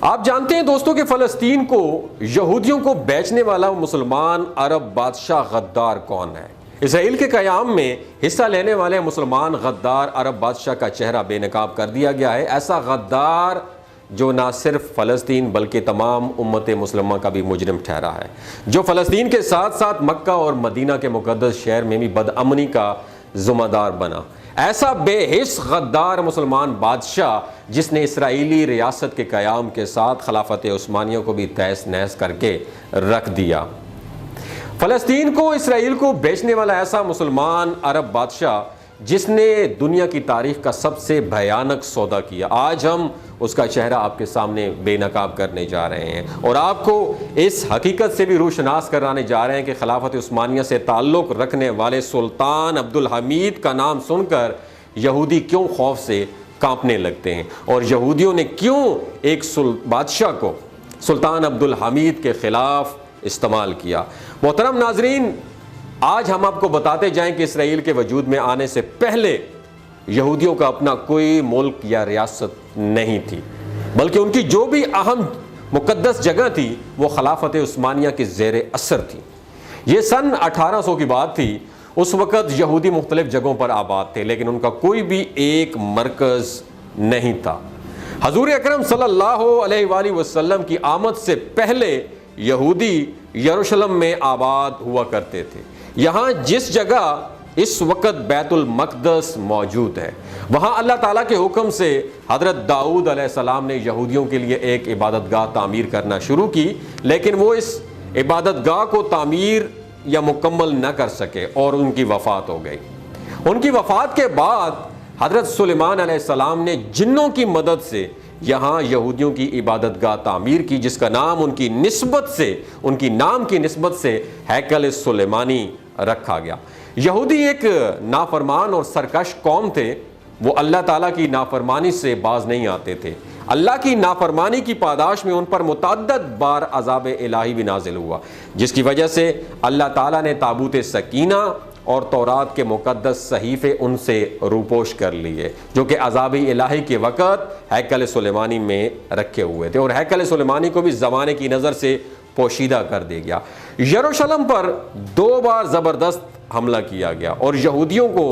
آپ جانتے ہیں دوستوں کہ فلسطین کو یہودیوں کو بیچنے والا مسلمان عرب بادشاہ غدار کون ہے؟ اسرائیل کے قیام میں حصہ لینے والے مسلمان غدار عرب بادشاہ کا چہرہ بے نقاب کر دیا گیا ہے۔ ایسا غدار جو نہ صرف فلسطین بلکہ تمام امت مسلمہ کا بھی مجرم ٹھہرا ہے، جو فلسطین کے ساتھ ساتھ مکہ اور مدینہ کے مقدس شہر میں بھی بدامنی کا ذمہ دار بنا۔ ایسا بے حس غدار مسلمان بادشاہ جس نے اسرائیلی ریاست کے قیام کے ساتھ خلافت عثمانیہ کو بھی تہس نہس کر کے رکھ دیا۔ فلسطین کو اسرائیل کو بیچنے والا ایسا مسلمان عرب بادشاہ جس نے دنیا کی تاریخ کا سب سے بھیانک سودا کیا، آج ہم اس کا چہرہ آپ کے سامنے بے نقاب کرنے جا رہے ہیں اور آپ کو اس حقیقت سے بھی روشناس کرانے جا رہے ہیں کہ خلافت عثمانیہ سے تعلق رکھنے والے سلطان عبدالحمید کا نام سن کر یہودی کیوں خوف سے کانپنے لگتے ہیں اور یہودیوں نے کیوں ایک بادشاہ کو سلطان عبدالحمید کے خلاف استعمال کیا۔ محترم ناظرین، آج ہم آپ کو بتاتے جائیں کہ اسرائیل کے وجود میں آنے سے پہلے یہودیوں کا اپنا کوئی ملک یا ریاست نہیں تھی، بلکہ ان کی جو بھی اہم مقدس جگہ تھی وہ خلافت عثمانیہ کے زیر اثر تھی۔ یہ سن 1800 کی بات تھی۔ اس وقت یہودی مختلف جگہوں پر آباد تھے لیکن ان کا کوئی بھی ایک مرکز نہیں تھا۔ حضور اکرم صلی اللہ علیہ وآلہ وسلم کی آمد سے پہلے یہودی یروشلم میں آباد ہوا کرتے تھے۔ یہاں جس جگہ اس وقت بیت المقدس موجود ہے، وہاں اللہ تعالیٰ کے حکم سے حضرت داؤد علیہ السلام نے یہودیوں کے لیے ایک عبادت گاہ تعمیر کرنا شروع کی، لیکن وہ اس عبادت گاہ کو تعمیر یا مکمل نہ کر سکے اور ان کی وفات ہو گئی۔ ان کی وفات کے بعد حضرت سلیمان علیہ السلام نے جنوں کی مدد سے یہاں یہودیوں کی عبادت گاہ تعمیر کی، جس کا نام ان کی نام کی نسبت سے ہیکل سلیمانی رکھا گیا۔ یہودی ایک نافرمان اور سرکش قوم تھے، وہ اللہ تعالیٰ کی نافرمانی سے باز نہیں آتے تھے۔ اللہ کی نافرمانی کی پاداش میں ان پر متعدد بار عذاب الہی بھی نازل ہوا، جس کی وجہ سے اللہ تعالیٰ نے تابوت سکینہ اور تورات کے مقدس صحیفے ان سے روپوش کر لیے، جو کہ عذاب الہی کے وقت ہیکل سلیمانی میں رکھے ہوئے تھے، اور ہیکل سلیمانی کو بھی زمانے کی نظر سے پوشیدہ کر دیا گیا۔ یروشلم پر 2 بار زبردست حملہ کیا گیا اور یہودیوں کو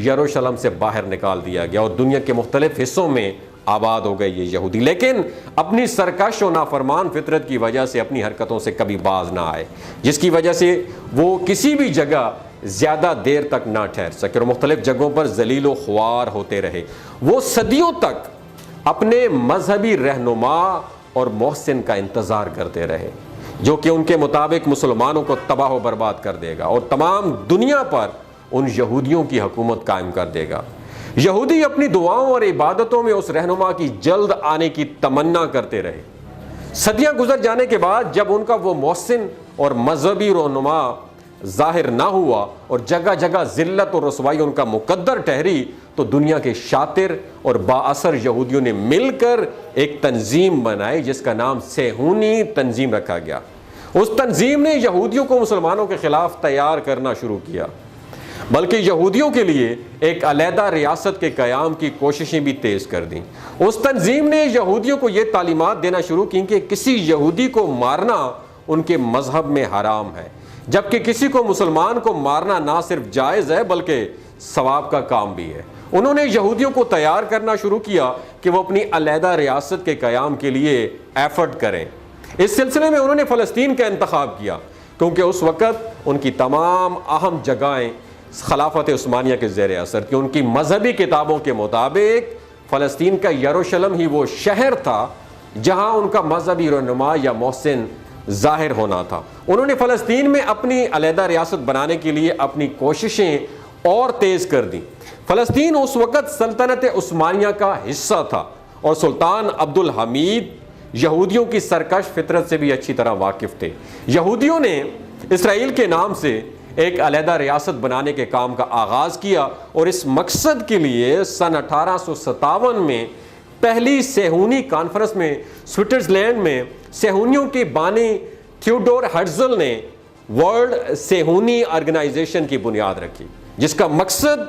یروشلم سے باہر نکال دیا گیا اور دنیا کے مختلف حصوں میں آباد ہو گئے یہ یہودی، لیکن اپنی سرکش و نافرمان فطرت کی وجہ سے اپنی حرکتوں سے کبھی باز نہ آئے، جس کی وجہ سے وہ کسی بھی جگہ زیادہ دیر تک نہ ٹھہر سکے اور مختلف جگہوں پر ذلیل و خوار ہوتے رہے۔ وہ صدیوں تک اپنے مذہبی رہنما اور محسن کا انتظار کرتے رہے، جو کہ ان کے مطابق مسلمانوں کو تباہ و برباد کر دے گا اور تمام دنیا پر ان یہودیوں کی حکومت قائم کر دے گا۔ یہودی اپنی دعاؤں اور عبادتوں میں اس رہنما کی جلد آنے کی تمنا کرتے رہے۔ صدیاں گزر جانے کے بعد جب ان کا وہ محسن اور مذہبی رہنما ظاہر نہ ہوا اور جگہ جگہ ذلت اور رسوائی ان کا مقدر ٹھہری، تو دنیا کے شاطر اور با اثر یہودیوں نے مل کر ایک تنظیم بنائی جس کا نام صہیونی تنظیم رکھا گیا۔ اس تنظیم نے یہودیوں کو مسلمانوں کے خلاف تیار کرنا شروع کیا، بلکہ یہودیوں کے لیے ایک علیحدہ ریاست کے قیام کی کوششیں بھی تیز کر دیں۔ اس تنظیم نے یہودیوں کو یہ تعلیمات دینا شروع کی کہ کسی یہودی کو مارنا ان کے مذہب میں حرام ہے، جبکہ کسی کو مسلمان کو مارنا نہ صرف جائز ہے بلکہ ثواب کا کام بھی ہے۔ انہوں نے یہودیوں کو تیار کرنا شروع کیا کہ وہ اپنی علیحدہ ریاست کے قیام کے لیے ایفرٹ کریں۔ اس سلسلے میں انہوں نے فلسطین کا انتخاب کیا، کیونکہ اس وقت ان کی تمام اہم جگہیں خلافت عثمانیہ کے زیر اثر تھی۔ ان کی مذہبی کتابوں کے مطابق فلسطین کا یروشلم ہی وہ شہر تھا جہاں ان کا مذہبی رہنما یا محسن ظاہر ہونا تھا۔ انہوں نے فلسطین میں اپنی علیحدہ ریاست بنانے کے لیے اپنی کوششیں اور تیز کر دیں۔ فلسطین اس وقت سلطنت عثمانیہ کا حصہ تھا اور سلطان عبدالحمید یہودیوں کی سرکش فطرت سے بھی اچھی طرح واقف تھے۔ یہودیوں نے اسرائیل کے نام سے ایک علیحدہ ریاست بنانے کے کام کا آغاز کیا اور اس مقصد کے لیے سن 1857 میں پہلی صہیونی کانفرنس میں سوئٹزرلینڈ میں صہیونیوں کے بانی تھیوڈور ہرزل نے ورلڈ صہیونی آرگنائزیشن کی بنیاد رکھی، جس کا مقصد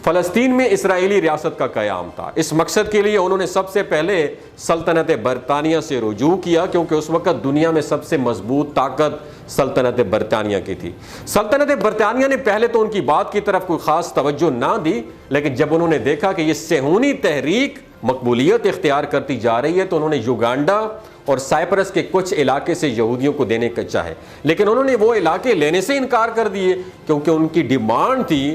فلسطین میں اسرائیلی ریاست کا قیام تھا۔ اس مقصد کے لیے انہوں نے سب سے پہلے سلطنت برطانیہ سے رجوع کیا، کیونکہ اس وقت دنیا میں سب سے مضبوط طاقت سلطنت برطانیہ کی تھی۔ سلطنت برطانیہ نے پہلے تو ان کی بات کی طرف کوئی خاص توجہ نہ دی، لیکن جب انہوں نے دیکھا کہ یہ صہیونی تحریک مقبولیت اختیار کرتی جا رہی ہے تو انہوں نے یوگانڈا اور سائپرس کے کچھ علاقے سے یہودیوں کو دینے کا چاہے، لیکن انہوں نے وہ علاقے لینے سے انکار کر دیے، کیونکہ ان کی ڈیمانڈ تھی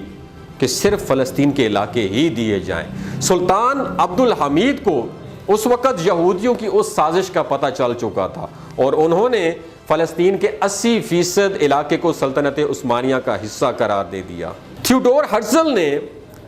کہ صرف فلسطین کے علاقے ہی دیے جائیں۔ سلطان عبد الحمید کو اس وقت یہودیوں کی اس سازش کا پتہ چل چکا تھا، اور انہوں نے فلسطین کے 80% علاقے کو سلطنت عثمانیہ کا حصہ قرار دے دیا۔ تھیوڈور ہرزل نے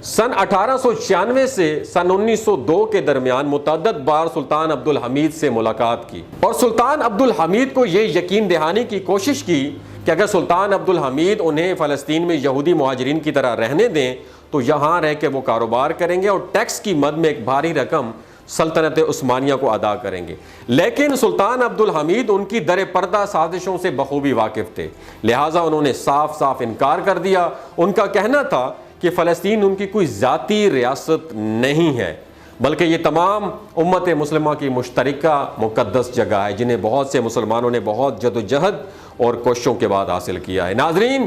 سن 1896 سے سن 1902 کے درمیان متعدد بار سلطان عبد الحمید سے ملاقات کی، اور سلطان عبد الحمید کو یہ یقین دہانی کی کوشش کی کہ اگر سلطان عبد الحمید انہیں فلسطین میں یہودی مہاجرین کی طرح رہنے دیں تو یہاں رہ کے وہ کاروبار کریں گے اور ٹیکس کی مد میں ایک بھاری رقم سلطنت عثمانیہ کو ادا کریں گے، لیکن سلطان عبد الحمید ان کی در پردہ سازشوں سے بخوبی واقف تھے، لہٰذا انہوں نے صاف صاف انکار کر دیا۔ ان کا کہنا تھا کہ فلسطین ان کی کوئی ذاتی ریاست نہیں ہے، بلکہ یہ تمام امت مسلمہ کی مشترکہ مقدس جگہ ہے، جنہیں بہت سے مسلمانوں نے بہت جدوجہد اور کوششوں کے بعد حاصل کیا ہے۔ ناظرین،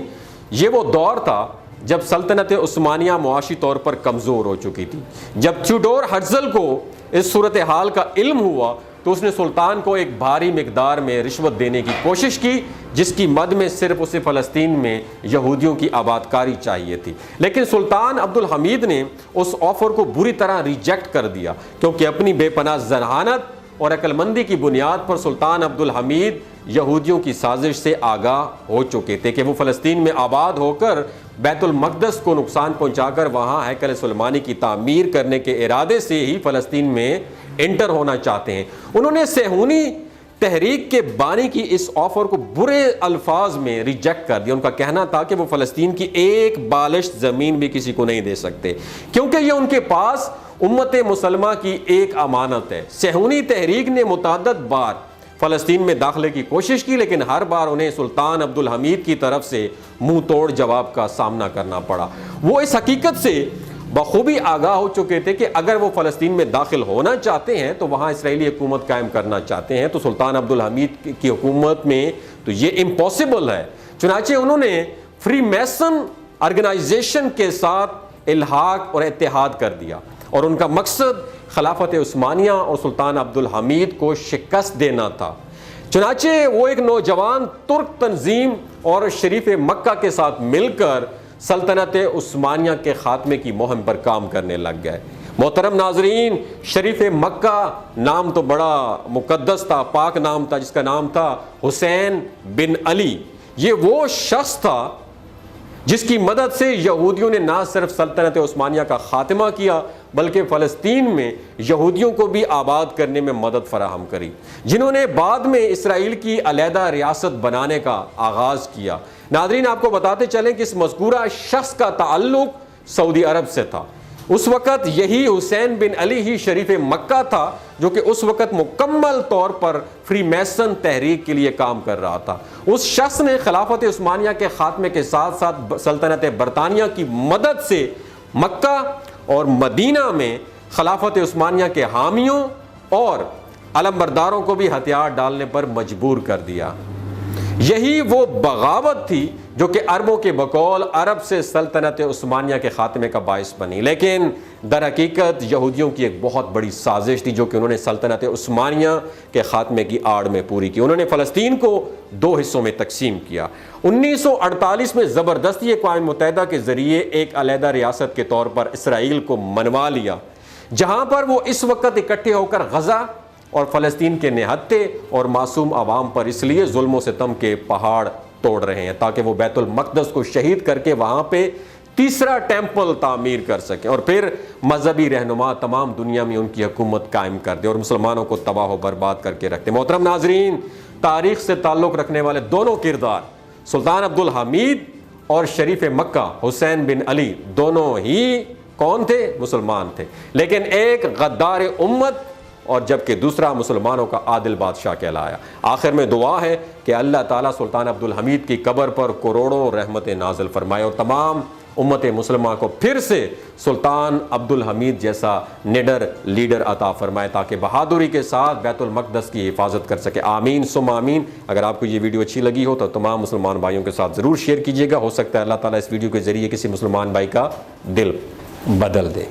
یہ وہ دور تھا جب سلطنت عثمانیہ معاشی طور پر کمزور ہو چکی تھی۔ جب تھیوڈور ہرزل کو اس صورتحال کا علم ہوا تو اس نے سلطان کو ایک بھاری مقدار میں رشوت دینے کی کوشش کی، جس کی مد میں صرف اسے فلسطین میں یہودیوں کی آبادکاری چاہیے تھی، لیکن سلطان عبد الحمید نے اس آفر کو بری طرح ریجیکٹ کر دیا، کیونکہ اپنی بے پناہ ذہانت اور عقل مندی کی بنیاد پر سلطان عبد الحمید یہودیوں کی سازش سے آگاہ ہو چکے تھے کہ وہ فلسطین میں آباد ہو کر بیت المقدس کو نقصان پہنچا کر وہاں ہیکل سلیمانی کی تعمیر کرنے کے ارادے سے ہی فلسطین میں انٹر ہونا چاہتے ہیں۔ انہوں نے صہیونی تحریک کے بانی کی اس آفر کو برے الفاظ میں ریجیکٹ کر دیا۔ ان کا کہنا تھا کہ وہ فلسطین کی ایک بالشت زمین بھی کسی کو نہیں دے سکتے، کیونکہ یہ ان کے پاس امت مسلمہ کی ایک امانت ہے۔ صہیونی تحریک نے متعدد بار فلسطین میں داخلے کی کوشش کی، لیکن ہر بار انہیں سلطان عبد الحمید کی طرف سے منہ توڑ جواب کا سامنا کرنا پڑا۔ وہ اس حقیقت سے بخوبی آگاہ ہو چکے تھے کہ اگر وہ فلسطین میں داخل ہونا چاہتے ہیں تو وہاں اسرائیلی حکومت قائم کرنا چاہتے ہیں تو سلطان عبد الحمید کی حکومت میں تو یہ امپاسبل ہے۔ چنانچہ انہوں نے فری میسن آرگنائزیشن کے ساتھ الحاق اور اتحاد کر دیا، اور ان کا مقصد خلافت عثمانیہ اور سلطان عبد الحمید کو شکست دینا تھا۔ چنانچہ وہ ایک نوجوان ترک تنظیم اور شریف مکہ کے ساتھ مل کر سلطنت عثمانیہ کے خاتمے کی مہم پر کام کرنے لگ گئے۔ محترم ناظرین، شریف مکہ نام تو بڑا مقدس تھا، پاک نام تھا، جس کا نام تھا حسین بن علی۔ یہ وہ شخص تھا جس کی مدد سے یہودیوں نے نہ صرف سلطنت عثمانیہ کا خاتمہ کیا بلکہ فلسطین میں یہودیوں کو بھی آباد کرنے میں مدد فراہم کری، جنہوں نے بعد میں اسرائیل کی علیحدہ ریاست بنانے کا آغاز کیا۔ ناظرین، آپ کو بتاتے چلیں کہ اس مذکورہ شخص کا تعلق سعودی عرب سے تھا۔ اس وقت یہی حسین بن علی ہی شریف مکہ تھا جو کہ اس وقت مکمل طور پر فری میسن تحریک کے لیے کام کر رہا تھا۔ اس شخص نے خلافت عثمانیہ کے خاتمے کے ساتھ ساتھ سلطنت برطانیہ کی مدد سے مکہ اور مدینہ میں خلافت عثمانیہ کے حامیوں اور علمبرداروں کو بھی ہتھیار ڈالنے پر مجبور کر دیا۔ یہی وہ بغاوت تھی جو کہ عربوں کے بقول عرب سے سلطنت عثمانیہ کے خاتمے کا باعث بنی، لیکن در حقیقت یہودیوں کی ایک بہت بڑی سازش تھی جو کہ انہوں نے سلطنت عثمانیہ کے خاتمے کی آڑ میں پوری کی۔ انہوں نے فلسطین کو دو حصوں میں تقسیم کیا۔ 1948 میں زبردستی اقوام متحدہ کے ذریعے ایک علیحدہ ریاست کے طور پر اسرائیل کو منوا لیا، جہاں پر وہ اس وقت اکٹھے ہو کر غزہ اور فلسطین کے نہتے اور معصوم عوام پر اس لیے ظلم و ستم کے پہاڑ توڑ رہے ہیں تاکہ وہ بیت المقدس کو شہید کر کے وہاں پہ تیسرا ٹیمپل تعمیر کر سکیں اور پھر مذہبی رہنما تمام دنیا میں ان کی حکومت قائم کر دے اور مسلمانوں کو تباہ و برباد کر کے رکھتے۔ محترم ناظرین، تاریخ سے تعلق رکھنے والے دونوں کردار سلطان عبد الحمید اور شریف مکہ حسین بن علی دونوں ہی کون تھے؟ مسلمان تھے، لیکن ایک غدار امت اور جبکہ دوسرا مسلمانوں کا عادل بادشاہ کہلایا۔ آخر میں دعا ہے کہ اللہ تعالیٰ سلطان عبد الحمید کی قبر پر کروڑوں رحمت نازل فرمائے اور تمام امت مسلمہ کو پھر سے سلطان عبد الحمید جیسا نڈر لیڈر عطا فرمائے تاکہ بہادری کے ساتھ بیت المقدس کی حفاظت کر سکے. آمین ثم آمین. اگر آپ کو یہ ویڈیو اچھی لگی ہو تو تمام مسلمان بھائیوں کے ساتھ ضرور شیئر کیجیے گا. ہو سکتا ہے اللہ تعالیٰ اس ویڈیو کے ذریعے کسی مسلمان بھائی کا دل بدل دے.